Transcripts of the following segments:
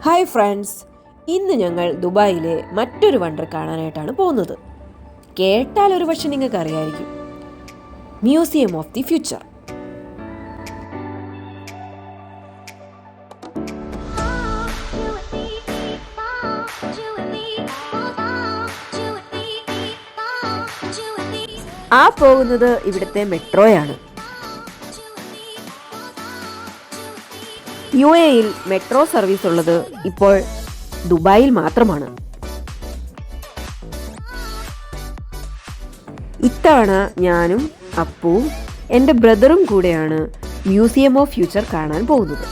Hi friends, ഇന്ന് ഞങ്ങൾ ദുബായിലെ മറ്റൊരു വണ്ടർ കാണാനായിട്ടാണ് പോകുന്നത്. കേട്ടാൽ ഒരു പക്ഷെ നിങ്ങൾക്ക് അറിയായിരിക്കും, മ്യൂസിയം ഓഫ് ദി ഫ്യൂച്ചർ. ആ പോകുന്നത് ഇവിടുത്തെ മെട്രോയാണ്. UAE-യിൽ മെട്രോ സർവീസ് ഉള്ളത് ഇപ്പോൾ ദുബായിൽ മാത്രമാണ്. ഇത്തവണ ഞാനും അപ്പുവും എൻ്റെ ബ്രദറും കൂടെയാണ് മ്യൂസിയം ഓഫ് ഫ്യൂച്ചർ കാണാൻ പോകുന്നത്.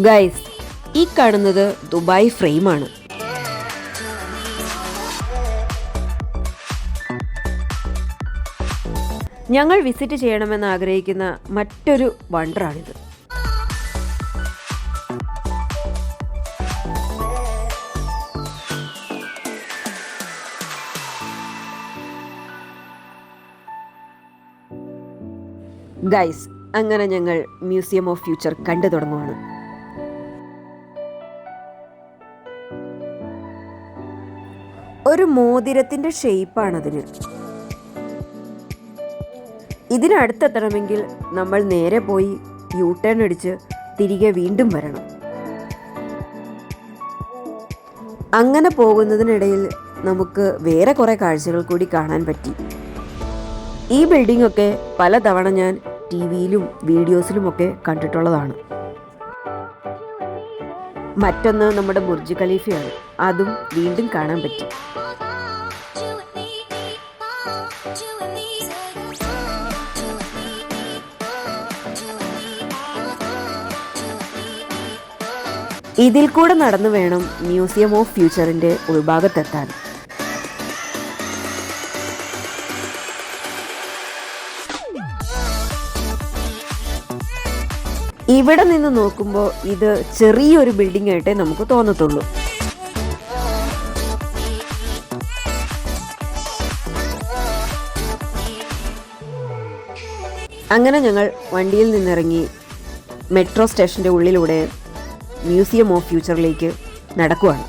ഗൈസ്, ഈ കാണുന്നത് ദുബായ് ഫ്രെയിമാണ്. ഞങ്ങൾ വിസിറ്റ് ചെയ്യണമെന്ന് ആഗ്രഹിക്കുന്ന മറ്റൊരു വണ്ടറാണിത്. ഗൈസ്, അങ്ങനെ ഞങ്ങൾ മ്യൂസിയം ഓഫ് ഫ്യൂച്ചർ കണ്ടു തുടങ്ങുവാണ്. ഒരു മോതിരത്തിൻ്റെ ഷേപ്പാണതിന്. ഇതിനടുത്തെത്തണമെങ്കിൽ നമ്മൾ നേരെ പോയി U-ടേൺ അടിച്ച് തിരികെ വീണ്ടും വരണം. അങ്ങനെ പോകുന്നതിനിടയിൽ നമുക്ക് വേറെ കുറേ കാഴ്ചകൾ കൂടി കാണാൻ പറ്റി. ഈ ബിൽഡിംഗ് ഒക്കെ പലതവണ ഞാൻ TV-യിലും വീഡിയോസിലുമൊക്കെ കണ്ടിട്ടുള്ളതാണ്. മറ്റൊന്ന് നമ്മുടെ ബുർജ് ഖലീഫയാണ്. അതും വീണ്ടും കാണാൻ പറ്റി. ഇതിൽ കൂടെ നടന്നു വേണം മ്യൂസിയം ഓഫ് ഫ്യൂച്ചറിന്റെ ഉൾഭാഗത്തെത്താൻ. ഇവിടെ നിന്ന് നോക്കുമ്പോൾ ഇത് ചെറിയൊരു ബിൽഡിംഗ് ആയിട്ടേ നമുക്ക് തോന്നത്തുള്ളൂ. അങ്ങനെ ഞങ്ങൾ വണ്ടിയിൽ നിന്നിറങ്ങി മെട്രോ സ്റ്റേഷൻ്റെ ഉള്ളിലൂടെ മ്യൂസിയം ഓഫ് ഫ്യൂച്ചറിലേക്ക് നടക്കുവാണ്.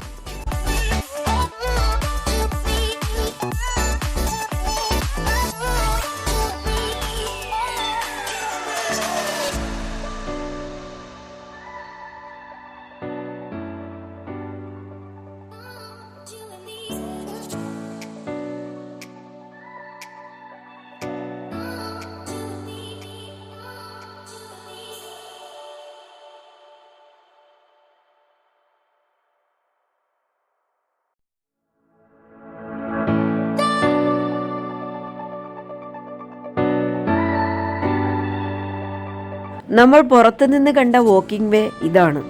നമ്മൾ പുറത്തുനിന്ന് കണ്ട വാക്കിംഗ് വേ ഇതാണ്.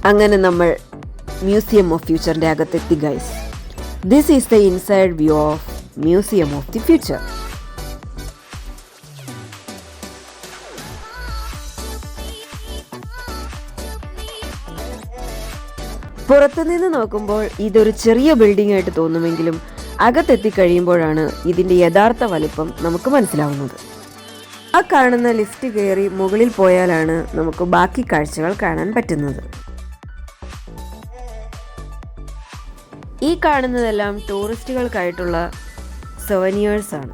അങ്ങനെ നമ്മൾ മ്യൂസിയം ഓഫ് ഫ്യൂച്ചറിൻ്റെ അകത്തെത്തി guys. This is the inside view of museum of the future. പുറത്തുനിന്ന് നോക്കുമ്പോൾ ഇതൊരു ചെറിയ ബിൽഡിംഗ് ആയിട്ട് തോന്നുമെങ്കിലും അകത്തെത്തി കഴിയുമ്പോഴാണ് ഇതിൻ്റെ യഥാർത്ഥ വലുപ്പം നമുക്ക് മനസ്സിലാവുന്നത്. ആ കാണുന്ന ലിഫ്റ്റ് കയറി മുകളിൽ പോയാലാണ് നമുക്ക് ബാക്കി കാഴ്ചകൾ കാണാൻ പറ്റുന്നത്. ഈ കാണുന്നതെല്ലാം ടൂറിസ്റ്റുകൾക്കായിട്ടുള്ള സൊവനിയേഴ്സ് ആണ്.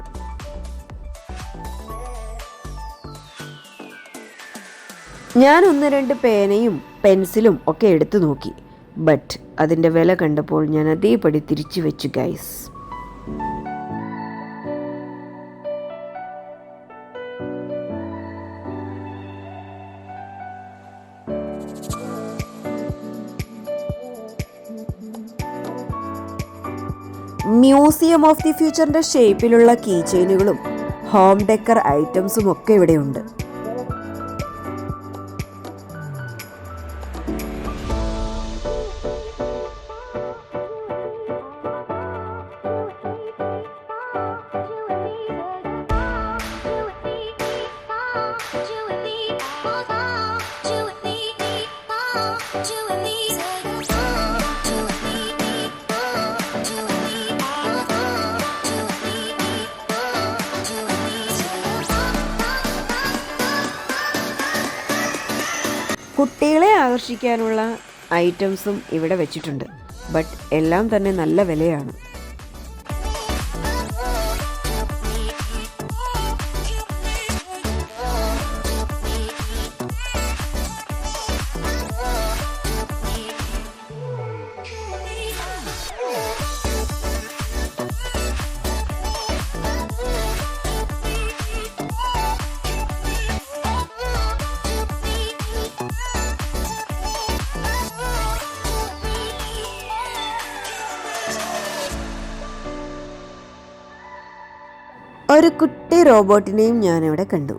ഞാൻ 1-2 പേനയും പെൻസിലും ഒക്കെ എടുത്തു നോക്കി. ബട്ട് അതിൻ്റെ വില കണ്ടപ്പോൾ ഞാൻ അതേപടി തിരിച്ചു വെച്ചു ഗൈസ്. മ്യൂസിയം ഓഫ് ദി ഫ്യൂച്ചറിൻ്റെ ഷേപ്പിലുള്ള കീ ചെയിനുകളും ഹോം ഡെക്കർ ഐറ്റംസും ഒക്കെ ഇവിടെയുണ്ട്. കുട്ടികളെ ആകർഷിക്കാനുള്ള ഐറ്റംസും ഇവിടെ വെച്ചിട്ടുണ്ട്. ബട്ട് എല്ലാം തന്നെ നല്ല വിലയാണ്. ഒരു കുട്ടി റോബോട്ടിനെയും ഞാനിവിടെ കണ്ടു.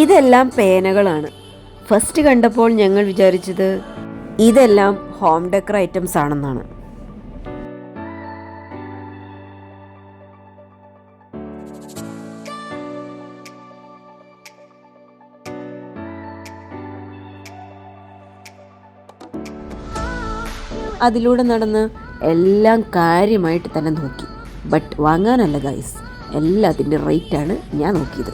ഇതെല്ലാം പേനകളാണ്. ഫസ്റ്റ് കണ്ടപ്പോൾ ഞങ്ങൾ വിചാരിച്ചത് ഇതെല്ലാം ഹോം ഡെക്കർ ഐറ്റംസ് ആണെന്നാണ്. അതിലൂടെ നടന്ന് എല്ലാം കാര്യമായിട്ട് തന്നെ നോക്കി. ബട്ട് വാങ്ങാനല്ല ഗൈസ്, എല്ലാത്തിൻ്റെ റേറ്റാണ് ഞാൻ നോക്കിയത്.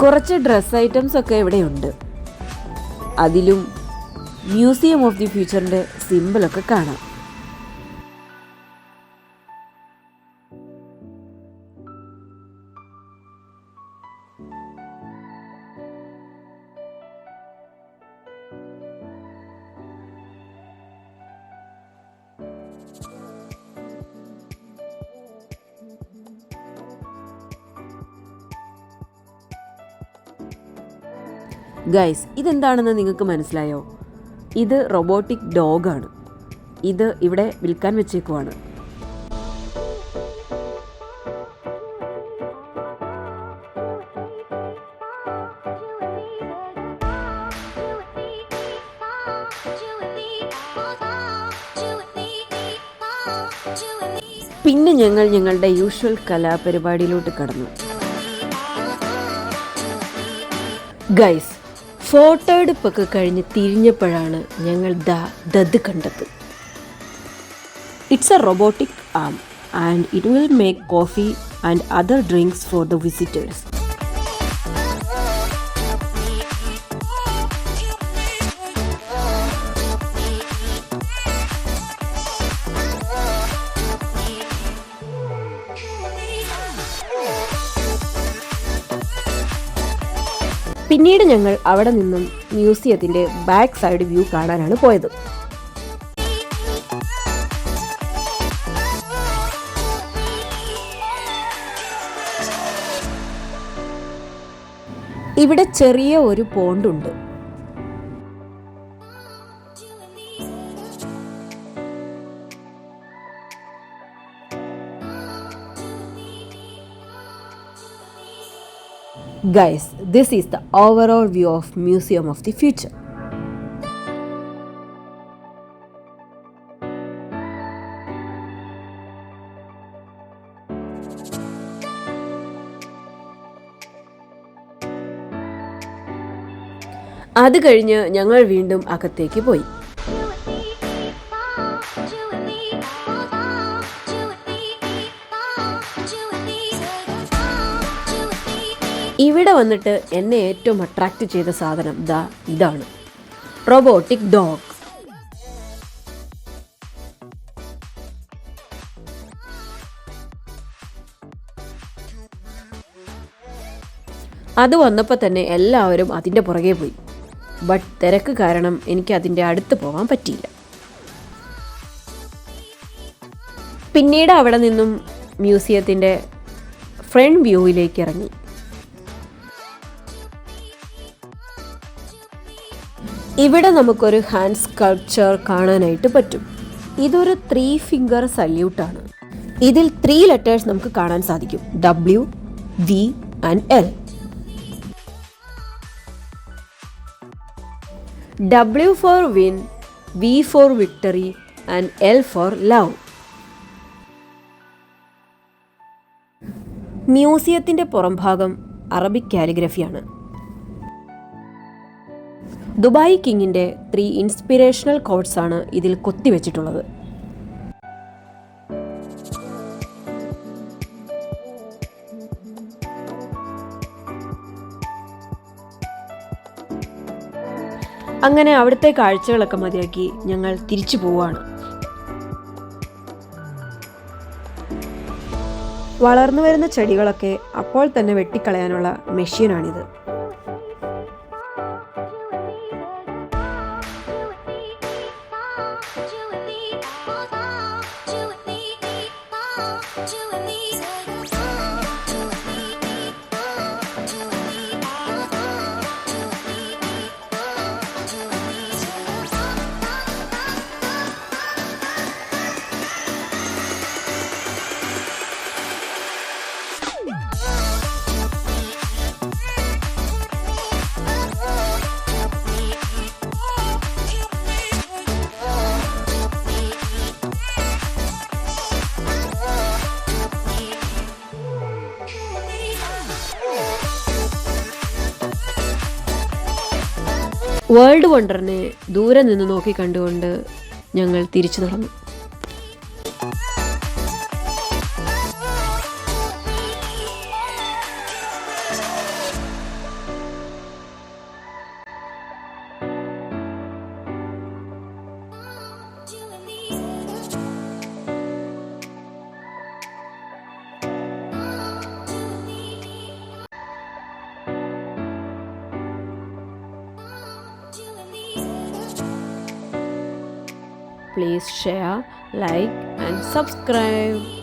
കുറച്ച് ഡ്രസ് ഐറ്റംസ് ഒക്കെ ഇവിടെയുണ്ട്. അതിലും മ്യൂസിയം ഓഫ് ദി ഫ്യൂച്ചറിൻ്റെ സിമ്പിളൊക്കെ കാണാം. ഗൈസ്, ഇതെന്താണെന്ന് നിങ്ങൾക്ക് മനസ്സിലായോ? ഇത് റോബോട്ടിക് ഡോഗാണ്. ഇത് ഇവിടെ വിൽക്കാൻ വെച്ചേക്കുവാണ്. പിന്നെ ഞങ്ങൾ ഞങ്ങളുടെ യൂഷ്വൽ കലാപരിപാടിയിലോട്ട് കടന്നു. ഗൈസ്, ഫോട്ടോ എടുപ്പൊക്കെ കഴിഞ്ഞ് തിരിഞ്ഞപ്പോഴാണ് ഞങ്ങൾ ദത് കണ്ടത്. It's a robotic arm and it will make coffee and other drinks for the visitors. പിന്നീട് ഞങ്ങൾ അവിടെ നിന്നും മ്യൂസിയത്തിൻ്റെ ബാക്ക് സൈഡ് വ്യൂ കാണാനാണ് പോയത്. ഇവിടെ ചെറിയ ഒരു പോണ്ടുണ്ട്. Guys, this is the overall view of Museum of the Future. അത് കഴിഞ്ഞ് ഞങ്ങൾ വീണ്ടും അകത്തേക്ക് പോയി. ഇവിടെ വന്നിട്ട് എന്നെ ഏറ്റവും അട്രാക്റ്റ് ചെയ്ത സാധനം ഇതാണ്, റോബോട്ടിക് ഡോഗ്. അത് വന്നപ്പോൾ തന്നെ എല്ലാവരും അതിൻ്റെ പുറകെ പോയി. ബട്ട് തിരക്ക് കാരണം എനിക്ക് അതിൻ്റെ അടുത്ത് പോകാൻ പറ്റിയില്ല. പിന്നീട് അവിടെ നിന്നും മ്യൂസിയത്തിൻ്റെ ഫ്രണ്ട് വ്യൂവിലേക്ക് ഇറങ്ങി. ഇവിടെ നമുക്കൊരു ഹാൻഡ് സ്കൾപ്ചർ കാണാനായിട്ട് പറ്റും. ഇതൊരു 3 ഫിംഗർ സല്യൂട്ടാണ്. ഇതിൽ 3 ലെറ്റേഴ്സ് നമുക്ക് കാണാൻ സാധിക്കും, W, V and L. W for win, V for victory and L for love. മ്യൂസിയത്തിൻ്റെ പുറംഭാഗം അറബിക് കാലിഗ്രഫിയാണ്. ദുബായ് കിങ്ങിൻ്റെ 3 ഇൻസ്പിറേഷണൽ കോട്ട്സ് ആണ് ഇതിൽ കൊത്തിവെച്ചിട്ടുള്ളത്. അങ്ങനെ അവിടുത്തെ കാഴ്ചകളൊക്കെ മതിയാക്കി ഞങ്ങൾ തിരിച്ചു പോവാണ്. വളർന്നു വരുന്ന ചെടികളൊക്കെ അപ്പോൾ തന്നെ വെട്ടിക്കളയാനുള്ള മെഷീനാണിത്. വേൾഡ് വണ്ടറിനെ ദൂരെ നിന്ന് നോക്കി കണ്ടുകൊണ്ട് ഞങ്ങൾ തിരിച്ചു നടന്നു. Please share, like and subscribe.